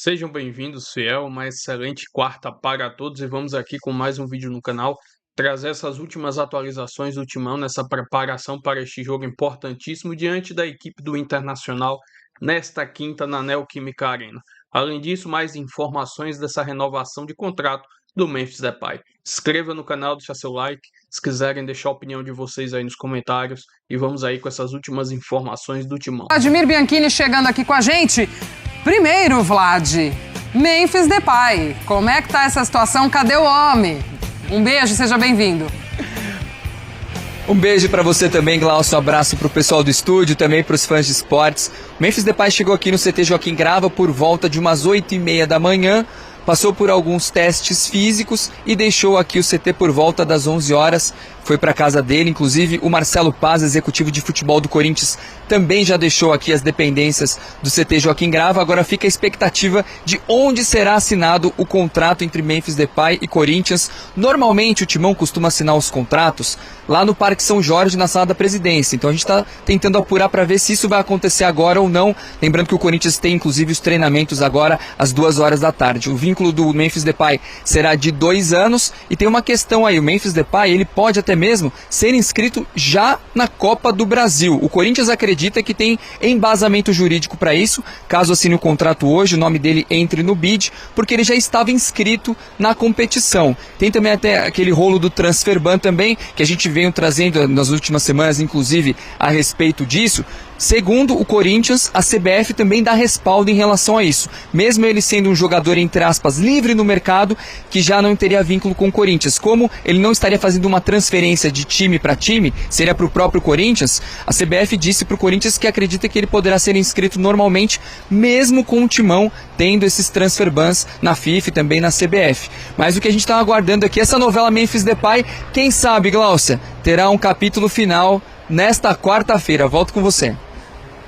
Sejam bem-vindos, fiel, uma excelente quarta para todos e vamos aqui com mais um vídeo no canal, trazer essas últimas atualizações do Timão nessa preparação para este jogo importantíssimo diante da equipe do Internacional nesta quinta na Neoquímica Arena. Além disso, mais informações dessa renovação de contrato do Memphis Depay. Se inscreva no canal, deixa seu like, se quiserem deixar a opinião de vocês aí nos comentários e vamos aí com essas últimas informações do Timão. Vladimir Bianchini chegando aqui com a gente. Primeiro, Vlad, Memphis Depay. Como é que tá essa situação? Cadê o homem? Um beijo, seja bem-vindo. Um beijo pra você também, Glaucio. Um abraço pro pessoal do estúdio, também pros fãs de esportes. Memphis Depay chegou aqui no CT Joaquim Grava por volta de umas 8h30 da manhã. Passou por alguns testes físicos e deixou aqui o CT por volta das 11 horas. Foi para casa dele, inclusive o Marcelo Paz, executivo de futebol do Corinthians, também já deixou aqui as dependências do CT Joaquim Grava. Agora fica a expectativa de onde será assinado o contrato entre Memphis Depay e Corinthians. Normalmente o Timão costuma assinar os contratos lá no Parque São Jorge, na Sala da Presidência. Então a gente está tentando apurar para ver se isso vai acontecer agora ou não. Lembrando que o Corinthians tem inclusive os treinamentos agora às 2 horas da tarde. O vínculo do Memphis Depay será de 2 anos e tem uma questão aí. O Memphis Depay, ele pode até mesmo ser inscrito já na Copa do Brasil. O Corinthians acredita que tem embasamento jurídico para isso, caso assine o contrato hoje, o nome dele entre no bid, porque ele já estava inscrito na competição. Tem também até aquele rolo do transfer ban também, que a gente veio trazendo nas últimas semanas, inclusive, a respeito disso. Segundo o Corinthians, a CBF também dá respaldo em relação a isso. Mesmo ele sendo um jogador, entre aspas, livre no mercado, que já não teria vínculo com o Corinthians. Como ele não estaria fazendo uma transferência de time para time, seria para o próprio Corinthians, a CBF disse para o Corinthians que acredita que ele poderá ser inscrito normalmente, mesmo com o Timão tendo esses transfer bans na FIFA e também na CBF. Mas o que a gente está aguardando aqui, essa novela Memphis Depay, quem sabe, Glaucia, terá um capítulo final nesta quarta-feira. Volto com você.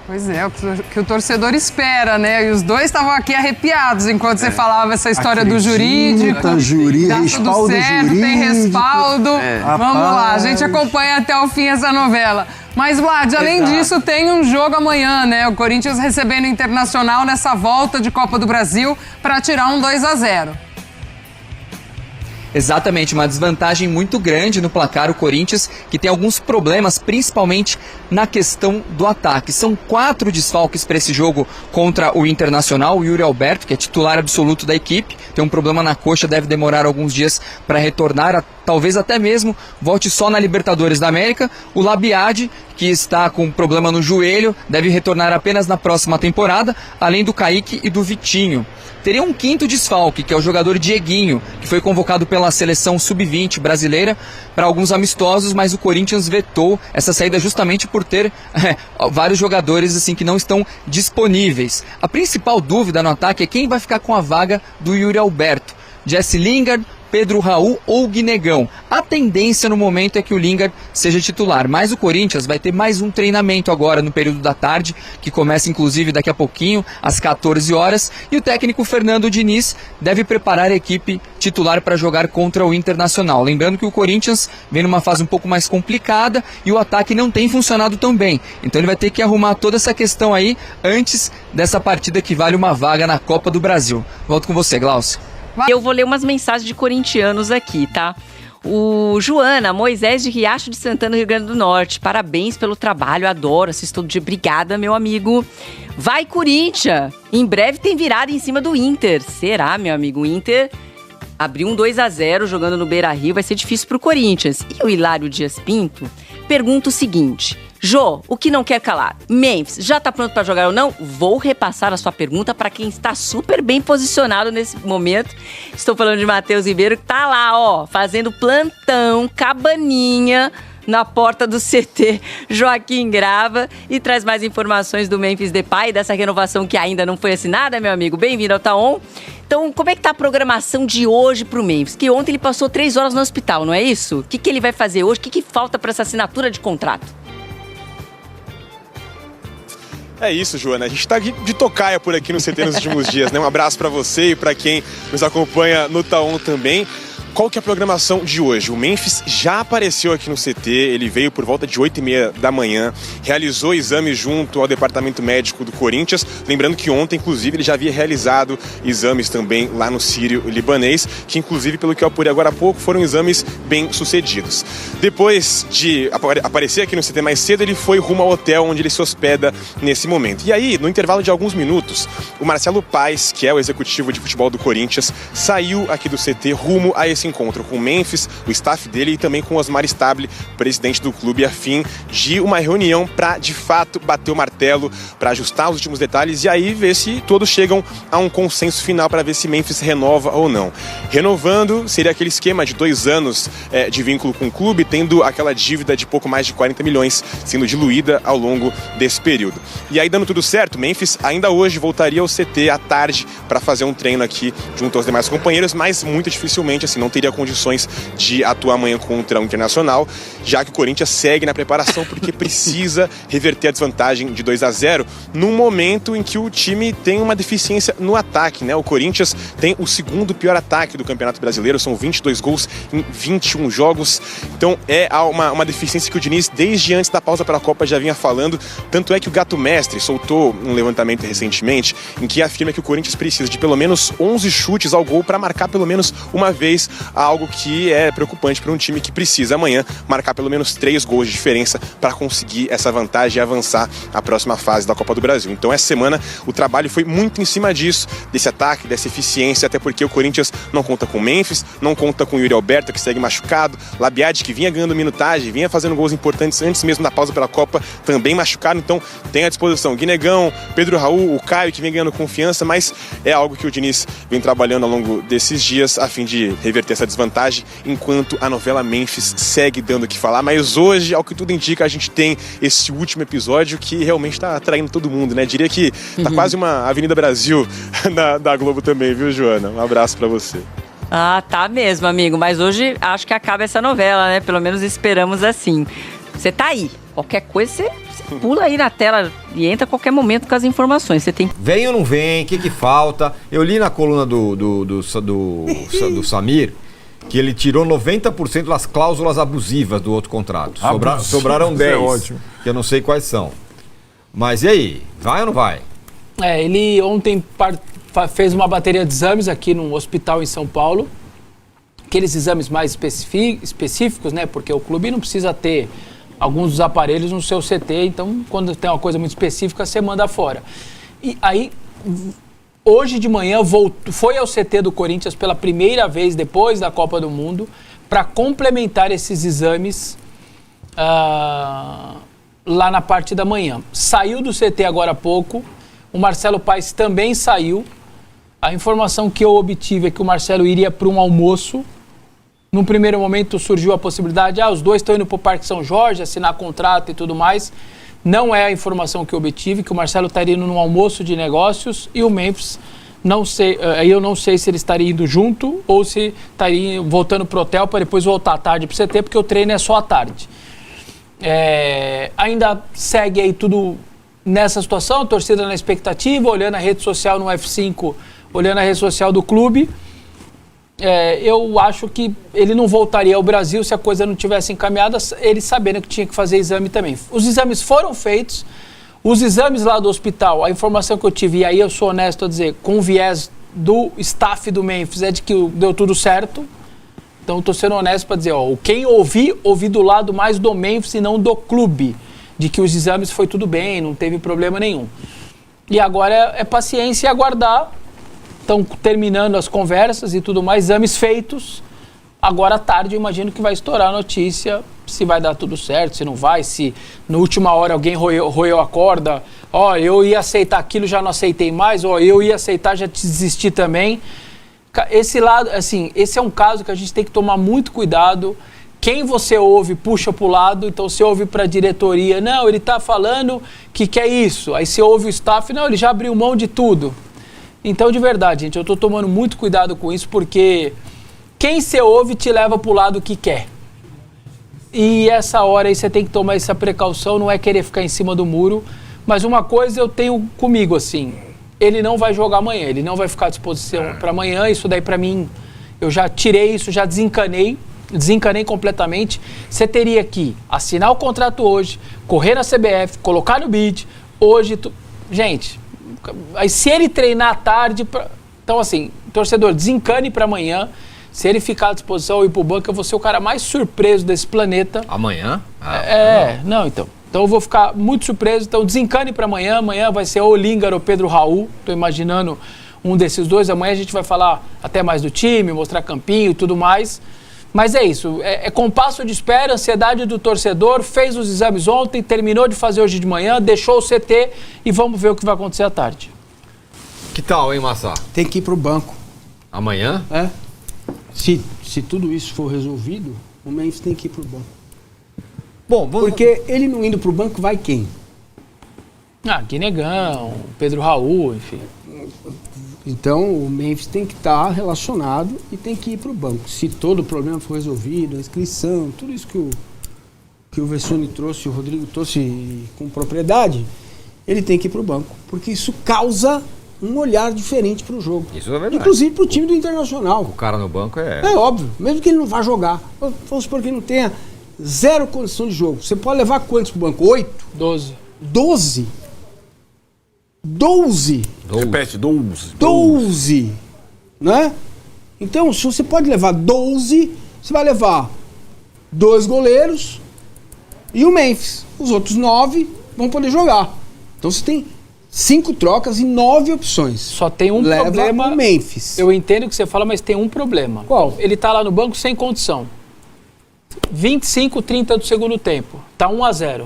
Pois é, o que o torcedor espera, né? E os dois estavam aqui arrepiados enquanto você falava essa história do jurídico. Tá respaldo tudo certo, jurídico. tem respaldo. Vamos lá, a gente Rapaz. acompanha até o fim essa novela. Mas, Vlad, além disso, tem um jogo amanhã, né? O Corinthians recebendo o Internacional nessa volta de Copa do Brasil para tirar um 2-0. Exatamente, uma desvantagem muito grande no placar, o Corinthians, que tem alguns problemas, principalmente na questão do ataque. São 4 desfalques para esse jogo contra o Internacional. O Yuri Alberto, que é titular absoluto da equipe, tem um problema na coxa, deve demorar alguns dias para retornar, talvez até mesmo volte só na Libertadores da América. O Labiade, que está com problema no joelho, deve retornar apenas na próxima temporada, além do Kaique e do Vitinho. Teria um 5º desfalque, que é o jogador Dieguinho, que foi convocado pela seleção sub-20 brasileira para alguns amistosos, mas o Corinthians vetou essa saída justamente por ter vários jogadores assim que não estão disponíveis. A principal dúvida no ataque é quem vai ficar com a vaga do Yuri Alberto. Jesse Lingard, Pedro Raul ou Guinegão. A tendência no momento é que o Lingard seja titular, mas o Corinthians vai ter mais um treinamento agora no período da tarde, que começa inclusive daqui a pouquinho, às 14 horas, e o técnico Fernando Diniz deve preparar a equipe titular para jogar contra o Internacional. Lembrando que o Corinthians vem numa fase um pouco mais complicada e o ataque não tem funcionado tão bem, então ele vai ter que arrumar toda essa questão aí antes dessa partida que vale uma vaga na Copa do Brasil. Volto com você, Glaucio. Eu vou ler umas mensagens de corintianos aqui, tá? O Joana Moisés de Riacho de Santana, Rio Grande do Norte. Parabéns pelo trabalho, adoro, assisto todo dia. Obrigada, meu amigo. Vai, Corinthians! Em breve tem virada em cima do Inter. Será, meu amigo? O Inter abriu um 2-0 jogando no Beira-Rio, vai ser difícil pro Corinthians. E o Hilário Dias Pinto pergunta o seguinte: Jô, o que não quer calar? Memphis, já tá pronto pra jogar ou não? Vou repassar a sua pergunta para quem está super bem posicionado nesse momento. Estou falando de Matheus Ribeiro, que tá lá, ó, fazendo plantão, cabaninha na porta do CT Joaquim Grava e traz mais informações do Memphis Depay, dessa renovação que ainda não foi assinada, meu amigo. Bem-vindo ao Taon. Então, como é que tá a programação de hoje pro Memphis? Que ontem ele passou 3 horas no hospital, não é isso? O que ele vai fazer hoje? O que falta para essa assinatura de contrato? É isso, Joana. A gente tá de tocaia por aqui no CT nos últimos dias, né? Um abraço pra você e pra quem nos acompanha no Taon também. Qual que é a programação de hoje? O Memphis já apareceu aqui no CT, ele veio por volta de 8h30 da manhã, realizou exames junto ao departamento médico do Corinthians, lembrando que ontem, inclusive, ele já havia realizado exames também lá no Sírio-Libanês, que inclusive, pelo que eu apurei agora há pouco, foram exames bem sucedidos. Depois de aparecer aqui no CT mais cedo, ele foi rumo ao hotel onde ele se hospeda nesse momento. E aí, no intervalo de alguns minutos, o Marcelo Paes, que é o executivo de futebol do Corinthians, saiu aqui do CT rumo a esse encontro com o Memphis, o staff dele e também com o Osmar Stable, presidente do clube, a fim de uma reunião para, de fato, bater o martelo, para ajustar os últimos detalhes e aí ver se todos chegam a um consenso final para ver se Memphis renova ou não. Renovando, seria aquele esquema de 2 anos de vínculo com o clube, tendo aquela dívida de pouco mais de 40 milhões sendo diluída ao longo desse período. E aí, dando tudo certo, Memphis ainda hoje voltaria ao CT à tarde para fazer um treino aqui junto aos demais companheiros, mas muito dificilmente, assim, não teria condições de atuar amanhã contra o Internacional, já que o Corinthians segue na preparação porque precisa reverter a desvantagem de 2-0 num momento em que o time tem uma deficiência no ataque, né? O Corinthians tem o segundo pior ataque do Campeonato Brasileiro, são 22 gols em 21 jogos, então é uma deficiência que o Diniz, desde antes da pausa pela Copa, já vinha falando, tanto é que o Gato Mestre soltou um levantamento recentemente em que afirma que o Corinthians precisa de pelo menos 11 chutes ao gol para marcar pelo menos uma vez, algo que é preocupante para um time que precisa amanhã marcar pelo menos 3 gols de diferença para conseguir essa vantagem e avançar à próxima fase da Copa do Brasil. Então essa semana o trabalho foi muito em cima disso, desse ataque, dessa eficiência, até porque o Corinthians não conta com o Memphis, não conta com o Yuri Alberto, que segue machucado, Labiade, que vinha ganhando minutagem, vinha fazendo gols importantes antes mesmo da pausa pela Copa, também machucado, então tem à disposição Guinegão, Pedro Raul, o Caio, que vem ganhando confiança, mas é algo que o Diniz vem trabalhando ao longo desses dias a fim de reverter essa desvantagem, enquanto a novela Memphis segue dando o que falar. Mas hoje, ao que tudo indica, a gente tem esse último episódio que realmente está atraindo todo mundo, né? Diria que tá quase uma Avenida Brasil da Globo também, viu, Joana? Um abraço para você. Ah, tá mesmo, amigo. Mas hoje acho que acaba essa novela, né? Pelo menos esperamos assim. Você tá aí. Qualquer coisa, você pula aí na tela e entra a qualquer momento com as informações. Você tem... Vem ou não vem? O que falta? Eu li na coluna do Samir que ele tirou 90% das cláusulas abusivas do outro contrato. Sobraram 10, é ótimo. Que eu não sei quais são. Mas e aí? Vai ou não vai? Ele ontem fez uma bateria de exames aqui num hospital em São Paulo. Aqueles exames mais específicos, né? Porque o clube não precisa ter alguns dos aparelhos no seu CT, então quando tem uma coisa muito específica, você manda fora. E aí, hoje de manhã, foi ao CT do Corinthians pela primeira vez depois da Copa do Mundo para complementar esses exames lá na parte da manhã. Saiu do CT agora há pouco, o Marcelo Paes também saiu. A informação que eu obtive é que o Marcelo iria para um almoço. Num primeiro momento surgiu a possibilidade, os dois estão indo para o Parque São Jorge, assinar contrato e tudo mais. Não é a informação que eu obtive, que o Marcelo estaria indo num almoço de negócios e o Memphis, eu não sei se ele estaria indo junto ou se estaria voltando para o hotel para depois voltar à tarde para o CT, porque o treino é só à tarde. Ainda segue aí tudo nessa situação, a torcida na expectativa, olhando a rede social no F5, olhando a rede social do clube. Eu acho que ele não voltaria ao Brasil se a coisa não tivesse encaminhada, ele sabendo que tinha que fazer exame também. Os exames foram feitos, os exames lá do hospital, a informação que eu tive, e aí eu sou honesto a dizer, com o viés do staff do Memphis, é de que deu tudo certo. Então estou sendo honesto para dizer, quem ouvi do lado mais do Memphis e não do clube, de que os exames foi tudo bem, não teve problema nenhum. E agora é paciência e aguardar. Estão terminando as conversas e tudo mais, exames feitos. Agora à tarde eu imagino que vai estourar a notícia, se vai dar tudo certo, se não vai, se na última hora alguém roeu a corda, eu ia aceitar aquilo, já não aceitei mais, eu ia aceitar, já desisti também. Esse lado, assim, esse é um caso que a gente tem que tomar muito cuidado. Quem você ouve, puxa para o lado, então você ouve para a diretoria, não, ele está falando que quer isso. Aí você ouve o staff, não, ele já abriu mão de tudo. Então, de verdade, gente, eu estou tomando muito cuidado com isso, porque quem você ouve te leva para o lado que quer. E essa hora aí você tem que tomar essa precaução, não é querer ficar em cima do muro. Mas uma coisa eu tenho comigo, assim, ele não vai jogar amanhã, ele não vai ficar à disposição para amanhã, isso daí para mim Eu já tirei isso, já desencanei completamente. Você teria que assinar o contrato hoje, correr na CBF, colocar no bid. Hoje, gente, aí se ele treinar à tarde... Então, assim, torcedor, desencane para amanhã. Se ele ficar à disposição e ir pro banco, eu vou ser o cara mais surpreso desse planeta. Amanhã? Não, então. Então eu vou ficar muito surpreso. Então desencane para amanhã. Amanhã vai ser ou Lingard ou Pedro Raul. Tô imaginando um desses dois. Amanhã a gente vai falar até mais do time, mostrar campinho e tudo mais. Mas é isso. É compasso de espera, ansiedade do torcedor. Fez os exames ontem, terminou de fazer hoje de manhã, deixou o CT e vamos ver o que vai acontecer à tarde. Que tal, hein, Massa? Tem que ir pro banco. Amanhã? Se tudo isso for resolvido, o Memphis tem que ir pro banco. Bom, vamos... Porque ele não indo pro banco, vai quem? Guinegão, Pedro Raul, enfim. Então o Memphis tem que estar relacionado e tem que ir pro banco. Se todo o problema for resolvido, a inscrição, tudo isso que o Vessone trouxe, o Rodrigo trouxe com propriedade, ele tem que ir pro banco. Porque isso causa um olhar diferente pro jogo. Isso é verdade. Inclusive pro time do Internacional. O cara no banco é... É óbvio, mesmo que ele não vá jogar. Vamos supor que ele não tenha zero condição de jogo. Você pode levar quantos pro banco? 8? 12. 12? 12? Repete, 12. 12, né? Então, se você pode levar 12, você vai levar 2 goleiros e o Memphis. Os outros 9 vão poder jogar. Então você tem 5 trocas e 9 opções. Só tem um Leva problema. o Memphis. Eu entendo o que você fala, mas tem um problema. Qual? Ele tá lá no banco sem condição. 25, 30 do segundo tempo. Tá 1-0.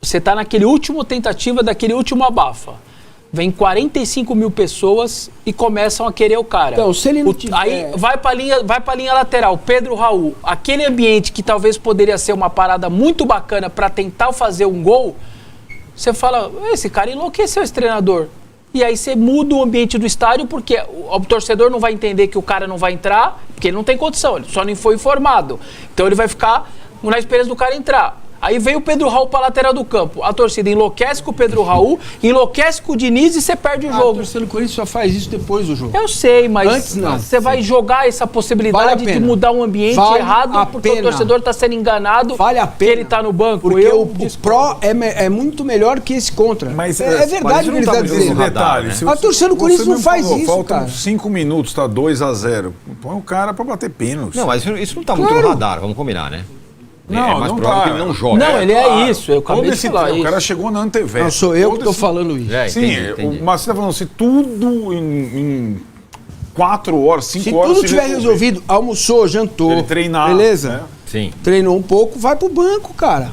Você tá naquele último tentativa, daquele último abafa. Vem 45 mil pessoas e começam a querer o cara. Então, se ele não tiver... Aí vai pra linha lateral, Pedro Raul. Aquele ambiente que talvez poderia ser uma parada muito bacana para tentar fazer um gol, você fala, esse cara enlouqueceu, esse treinador. E aí você muda o ambiente do estádio porque o torcedor não vai entender que o cara não vai entrar, porque ele não tem condição, ele só não foi informado. Então ele vai ficar na esperança do cara entrar. Aí veio o Pedro Raul pra lateral do campo. A torcida enlouquece com o Pedro Raul, enlouquece com o Diniz e você perde o jogo. A torcida do Corinthians só faz isso depois do jogo. Eu sei, mas antes não. Você vai jogar essa possibilidade de mudar um ambiente errado porque o torcedor está sendo enganado. Vale a pena. Que ele está no banco. Porque o pró é muito melhor que esse contra. Mas é verdade o que ele está dizendo. Detalhe, a torcida do Corinthians não faz isso, faltam cara. 5 minutos, tá 2-0. Põe o cara pra bater pênalti. Não, mas isso não tá muito no radar, vamos combinar, né? Não, é mais não provável tá. que ele não joga. Não, ele é isso. Eu acabei de falar isso. O cara chegou na antevésper. Não, sou eu que estou falando isso. Sim, mas você tá falando, se tudo em 4 horas, 5 horas... Se tudo tiver resolvido, almoçou, jantou, ele treinar, beleza? Né? Sim. Treinou um pouco, vai pro banco, cara.